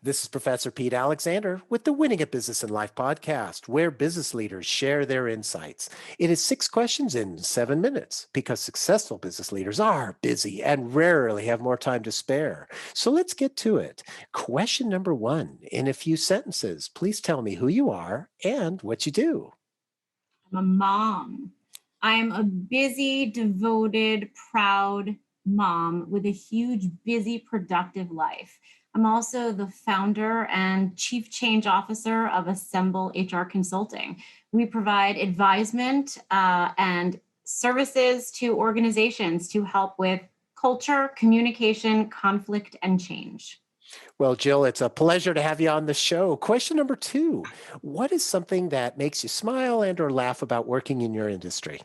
This is Professor Pete Alexander with the Winning at Business and Life podcast, where business leaders share their insights. It is 6 questions in 7 minutes because successful business leaders are busy and rarely have more time to spare. So let's get to it. Question number 1, in a few sentences, please tell me who you are and what you do. I'm a mom. I'm a busy, devoted, proud mom with a huge, busy, productive life. I'm also the founder and chief change officer of Assemble HR Consulting. We provide advisement and services to organizations to help with culture, communication, conflict, and change. Well, Jill, it's a pleasure to have you on the show. Question number 2, what is something that makes you smile and or laugh about working in your industry?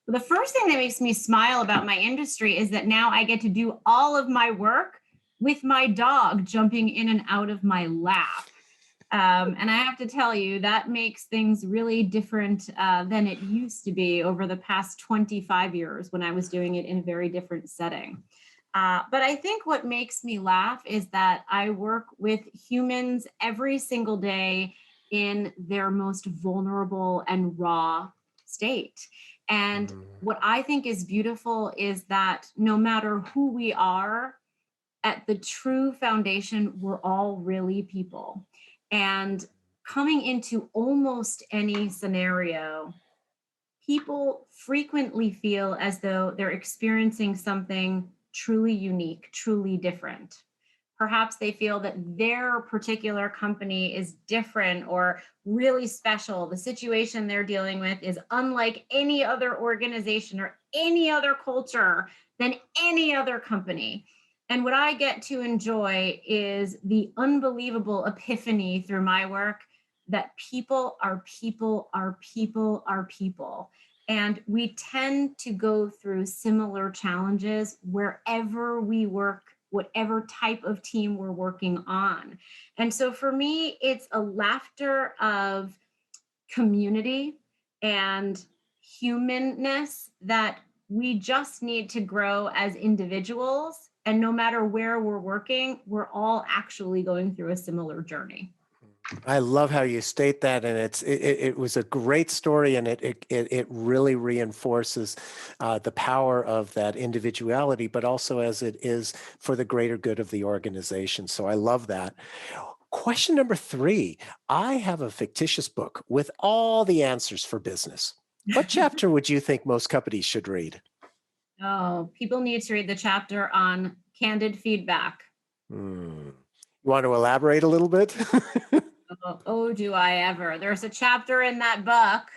The first thing that makes me smile about my industry is that now I get to do all of my work with my dog jumping in and out of my lap. And I have to tell you, that makes things really different than it used to be over the past 25 years when I was doing it in a very different setting. But I think what makes me laugh is that I work with humans every single day in their most vulnerable and raw state. And what I think is beautiful is that no matter who we are, at the true foundation, we're all really people. And coming into almost any scenario, people frequently feel as though they're experiencing something truly unique, truly different. Perhaps they feel that their particular company is different or really special. The situation they're dealing with is unlike any other organization or any other culture than any other company. And what I get to enjoy is the unbelievable epiphany through my work that people are people are people are people. And we tend to go through similar challenges wherever we work, whatever type of team we're working on. And so for me, it's a laughter of community and humanness that we just need to grow as individuals. And no matter where we're working, we're all actually going through a similar journey. I love how you state that, and it was a great story, and it really reinforces the power of that individuality, but also as it is for the greater good of the organization. So I love that. Question number 3, I have a fictitious book with all the answers for business. What chapter would you think most companies should read? Oh, people need to read the chapter on candid feedback. You want to elaborate a little bit? Oh, do I ever. There's a chapter in that book.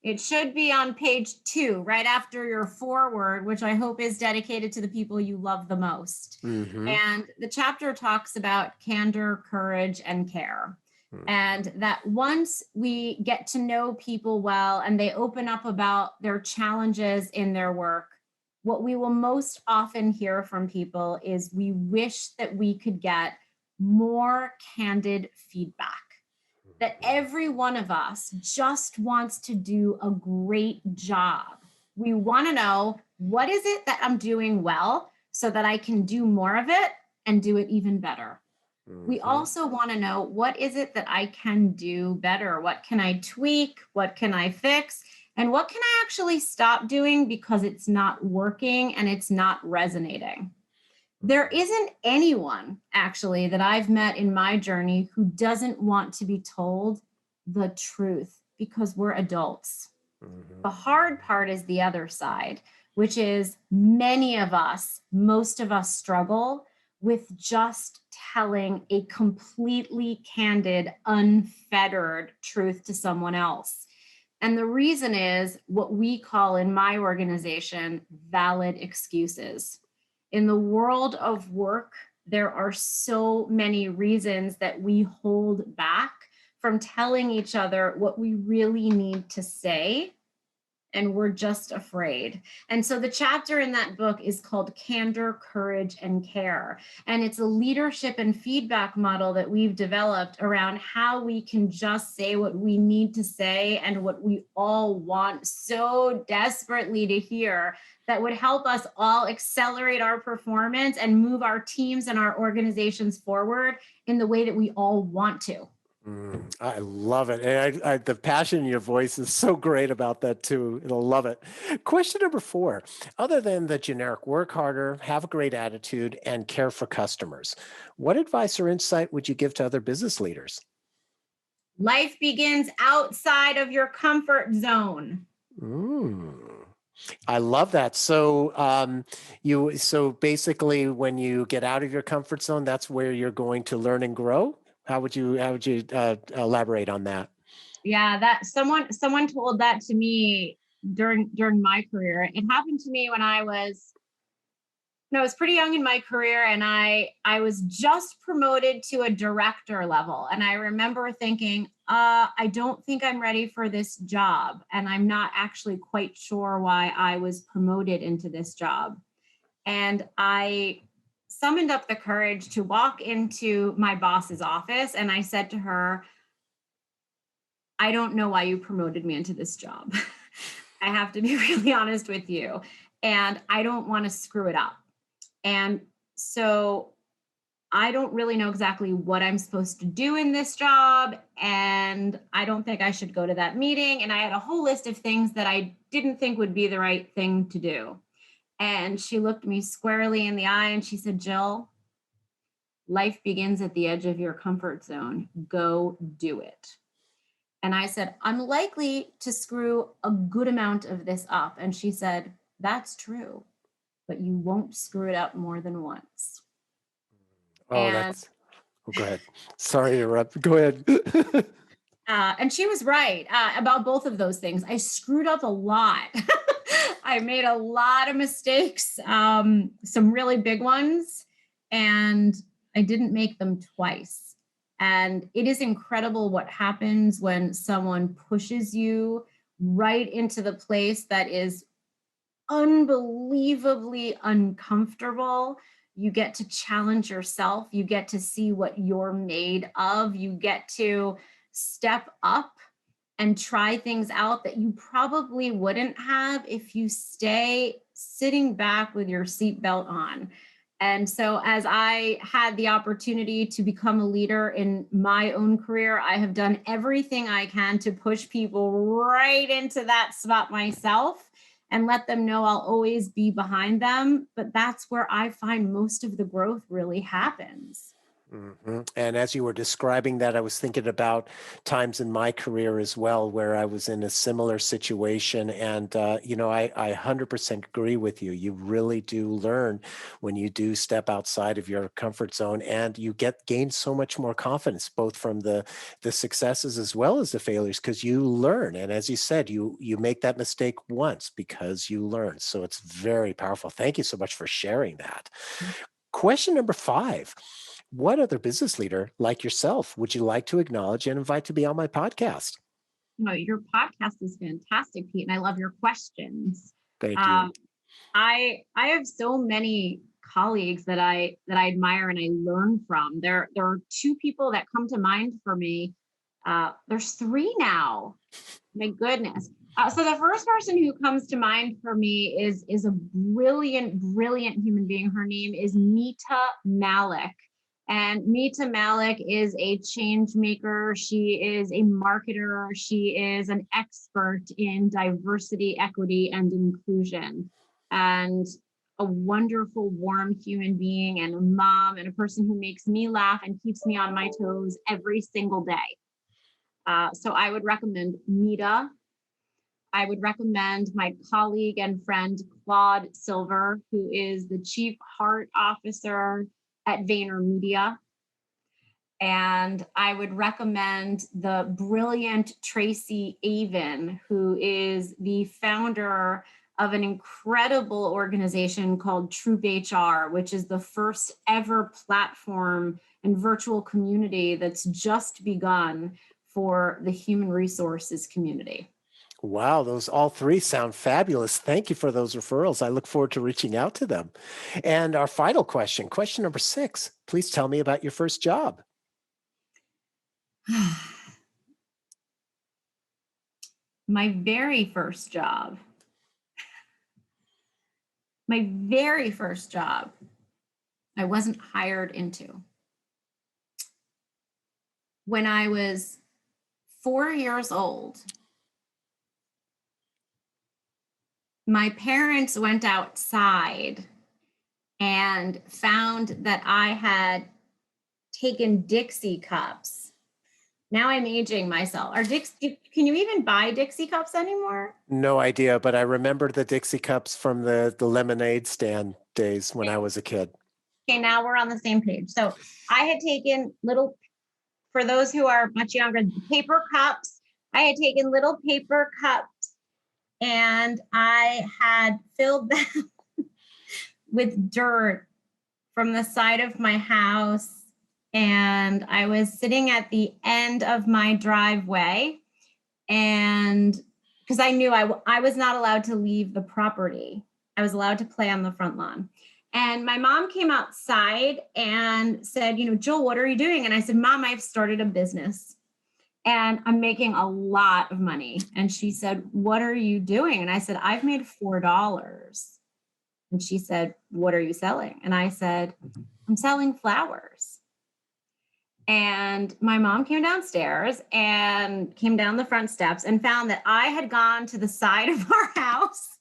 It should be on page 2, right after your foreword, which I hope is dedicated to the people you love the most. And the chapter talks about candor, courage, and care. And that once we get to know people well and they open up about their challenges in their work, what we will most often hear from people is we wish that we could get more candid feedback. That every one of us just wants to do a great job. We want to know, what is it that I'm doing well so that I can do more of it and do it even better. We also want to know, what is it that I can do better? What can I tweak? What can I fix? And what can I actually stop doing because it's not working and it's not resonating? There isn't anyone actually that I've met in my journey who doesn't want to be told the truth because we're adults. The hard part is the other side, which is many of us, most of us struggle with just telling a completely candid, unfettered truth to someone else. And the reason is what we call in my organization valid excuses. In the world of work, there are so many reasons that we hold back from telling each other what we really need to say. and we're just afraid. And so the chapter in that book is called Candor, Courage, and Care. And it's a leadership and feedback model that we've developed around how we can just say what we need to say and what we all want so desperately to hear, that would help us all accelerate our performance and move our teams and our organizations forward in the way that we all want to. I love it. And the passion in your voice is so great about that too. I love it. Question number 4, other than the generic work harder, have a great attitude, and care for customers, what advice or insight would you give to other business leaders? Life begins outside of your comfort zone. Mm. I love that. So, so basically, when you get out of your comfort zone, that's where you're going to learn and grow. How would you elaborate on that? Yeah, that someone told that to me during my career. It happened to me when I was pretty young in my career, and I was just promoted to a director level. And I remember thinking, I don't think I'm ready for this job. And I'm not actually quite sure why I was promoted into this job. And I summoned up the courage to walk into my boss's office. And I said to her, I don't know why you promoted me into this job. I have to be really honest with you. And I don't want to screw it up. And so I don't really know exactly what I'm supposed to do in this job. And I don't think I should go to that meeting. And I had a whole list of things that I didn't think would be the right thing to do. And she looked me squarely in the eye and she said, Jill, life begins at the edge of your comfort zone. Go do it. And I said, I'm likely to screw a good amount of this up. And she said, that's true, but you won't screw it up more than once. Oh, go ahead. Sorry to interrupt. Go ahead. And she was right about both of those things. I screwed up a lot. I made a lot of mistakes, some really big ones, and I didn't make them twice. And it is incredible what happens when someone pushes you right into the place that is unbelievably uncomfortable. You get to challenge yourself. You get to see what you're made of. You get to step up and try things out that you probably wouldn't have if you stay sitting back with your seatbelt on. And so as I had the opportunity to become a leader in my own career, I have done everything I can to push people right into that spot myself and let them know I'll always be behind them. But that's where I find most of the growth really happens. And as you were describing that, I was thinking about times in my career as well where I was in a similar situation. And, I 100% agree with you. You really do learn when you do step outside of your comfort zone, and you gain so much more confidence, both from the successes as well as the failures, because you learn. And as you said, you make that mistake once because you learn. So it's very powerful. Thank you so much for sharing that. Question number 5. What other business leader like yourself would you like to acknowledge and invite to be on my podcast? Your podcast is fantastic, Pete, and I love your questions. Thank you. I have so many colleagues that I admire and I learn from. There are 2 people that come to mind for me. There's 3 now. My goodness. So the first person who comes to mind for me is a brilliant human being. Her name is Mita Malik. And Mita Malik is a change maker. She is a marketer. She is an expert in diversity, equity, and inclusion, and a wonderful, warm human being, and a mom, and a person who makes me laugh and keeps me on my toes every single day. So I would recommend Mita. I would recommend my colleague and friend, Claude Silver, who is the Chief Heart Officer at VaynerMedia. And I would recommend the brilliant Tracy Avon, who is the founder of an incredible organization called Troop HR, which is the first ever platform and virtual community that's just begun for the human resources community. Wow, those all three sound fabulous. Thank you for those referrals. I look forward to reaching out to them. And our final question, question number 6. Please tell me about your first job. My very first job. My very first job, I wasn't hired into. When I was 4 years old, my parents went outside and found that I had taken Dixie cups. Now I'm aging myself. Can you even buy Dixie cups anymore? No idea, but I remember the Dixie cups from the lemonade stand days when I was a kid. Okay, now we're on the same page. So I had taken little, for those who are much younger, paper cups. I had taken little paper cups and I had filled them with dirt from the side of my house. And I was sitting at the end of my driveway, and because I knew I was not allowed to leave the property, I was allowed to play on the front lawn. And my mom came outside and said, Joel, what are you doing? And I said, Mom, I've started a business and I'm making a lot of money. And she said, what are you doing? And I said, I've made $4. And she said, what are you selling? And I said, I'm selling flowers. And my mom came downstairs and came down the front steps and found that I had gone to the side of our house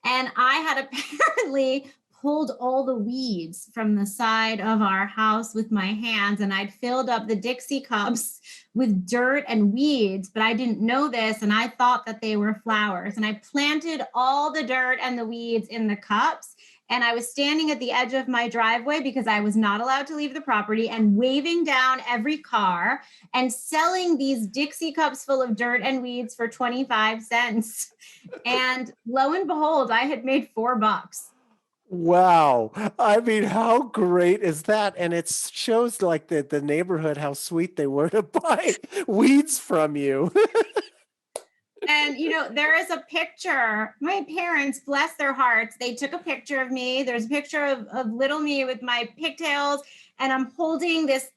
and I had apparently pulled all the weeds from the side of our house with my hands, and I'd filled up the Dixie cups with dirt and weeds, but I didn't know this, and I thought that they were flowers. And I planted all the dirt and the weeds in the cups, and I was standing at the edge of my driveway because I was not allowed to leave the property, and waving down every car and selling these Dixie cups full of dirt and weeds for 25 cents. And lo and behold, I had made $4. Wow. I mean, how great is that? And it shows like the neighborhood, how sweet they were to buy weeds from you. And, there is a picture. My parents, bless their hearts, they took a picture of me. There's a picture of little me with my pigtails, and I'm holding this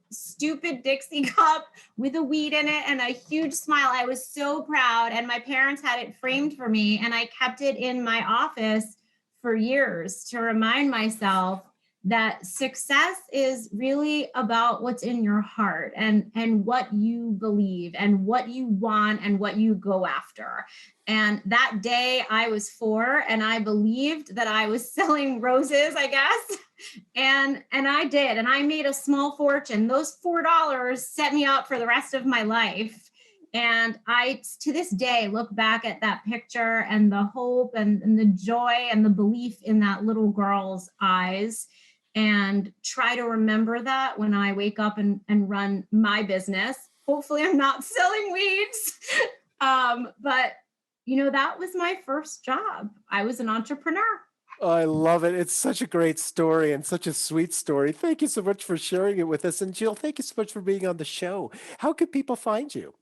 stupid Dixie cup with a weed in it and a huge smile. I was so proud. And my parents had it framed for me, and I kept it in my office for years to remind myself that success is really about what's in your heart and what you believe and what you want and what you go after. And that day I was 4 and I believed that I was selling roses, I guess. And I did. And I made a small fortune. Those $4 set me up for the rest of my life. And I, to this day, look back at that picture and the hope and the joy and the belief in that little girl's eyes, and try to remember that when I wake up and run my business. Hopefully I'm not selling weeds. But, that was my first job. I was an entrepreneur. I love it. It's such a great story and such a sweet story. Thank you so much for sharing it with us. And Jill, thank you so much for being on the show. How can people find you?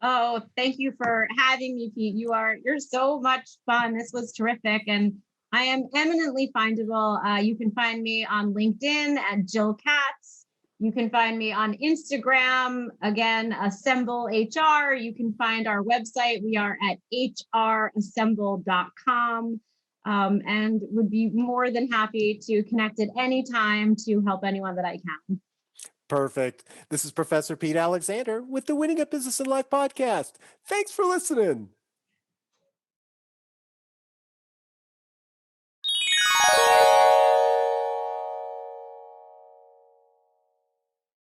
Oh, thank you for having me, Pete. You're so much fun. This was terrific. And I am eminently findable. You can find me on LinkedIn at Jill Katz. You can find me on Instagram, again, Assemble HR. You can find our website. We are at hrassemble.com, and would be more than happy to connect at any time to help anyone that I can. Perfect. This is Professor Pete Alexander with the Winning at Business and Life podcast. Thanks for listening.